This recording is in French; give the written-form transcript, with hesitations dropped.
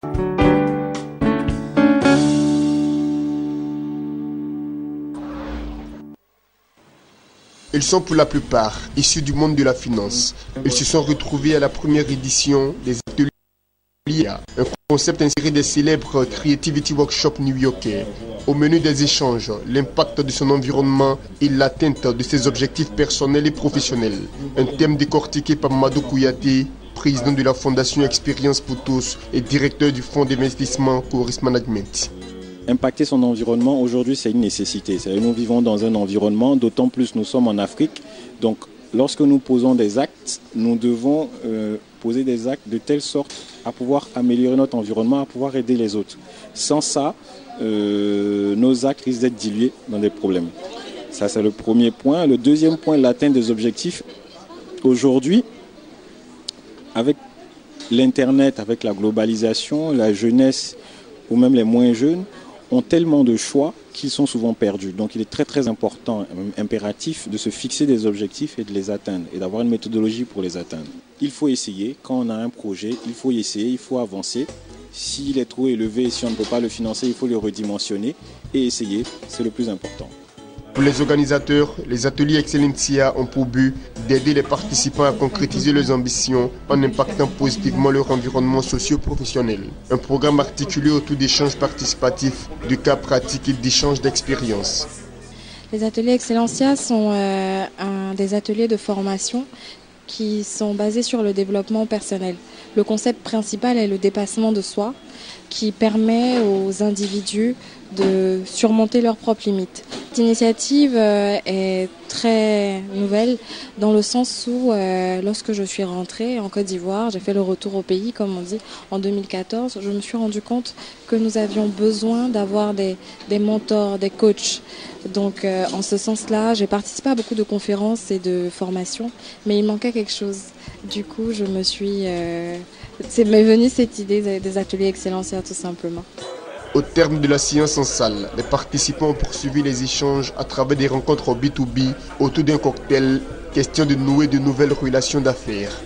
Ils sont pour la plupart issus du monde de la finance. Ils se sont retrouvés à la première édition des ateliers, un concept inspiré des célèbres Creativity Workshop new-yorkais. Au menu des échanges, l'impact de son environnement et l'atteinte de ses objectifs personnels et professionnels. Un thème décortiqué par Madou Kouyaté, président de la Fondation Expérience pour tous et directeur du fonds d'investissement Chorus Management. Impacter son environnement, aujourd'hui, c'est une nécessité. Nous vivons dans un environnement, d'autant plus nous sommes en Afrique. Donc, lorsque nous posons des actes, nous devons poser des actes de telle sorte à pouvoir améliorer notre environnement, à pouvoir aider les autres. Sans ça, nos actes risquent d'être dilués dans des problèmes. Ça, c'est le premier point. Le deuxième point, l'atteinte des objectifs. Aujourd'hui, avec l'Internet, avec la globalisation, la jeunesse ou même les moins jeunes ont tellement de choix qu'ils sont souvent perdus. Donc il est très important, impératif de se fixer des objectifs et de les atteindre et d'avoir une méthodologie pour les atteindre. Il faut essayer, quand on a un projet, il faut y essayer, il faut avancer. S'il est trop élevé et si on ne peut pas le financer, il faut le redimensionner et essayer, c'est le plus important. Pour les organisateurs, les ateliers Excellentia ont pour but d'aider les participants à concrétiser leurs ambitions en impactant positivement leur environnement socio-professionnel. Un programme articulé autour d'échanges participatifs, de cas pratiques et d'échanges d'expériences. Les ateliers Excellentia sont des ateliers de formation qui sont basés sur le développement personnel. Le concept principal est le dépassement de soi qui permet aux individus de surmonter leurs propres limites. Cette initiative est très nouvelle dans le sens où lorsque je suis rentrée en Côte d'Ivoire, j'ai fait le retour au pays comme on dit en 2014, je me suis rendu compte que nous avions besoin d'avoir des mentors, des coachs. Donc en ce sens-là, j'ai participé à beaucoup de conférences et de formations, mais il manquait quelque chose. Du coup, m'est venue cette idée des ateliers Excellentia tout simplement. Au terme de la séance en salle, les participants ont poursuivi les échanges à travers des rencontres en B2B autour d'un cocktail, question de nouer de nouvelles relations d'affaires.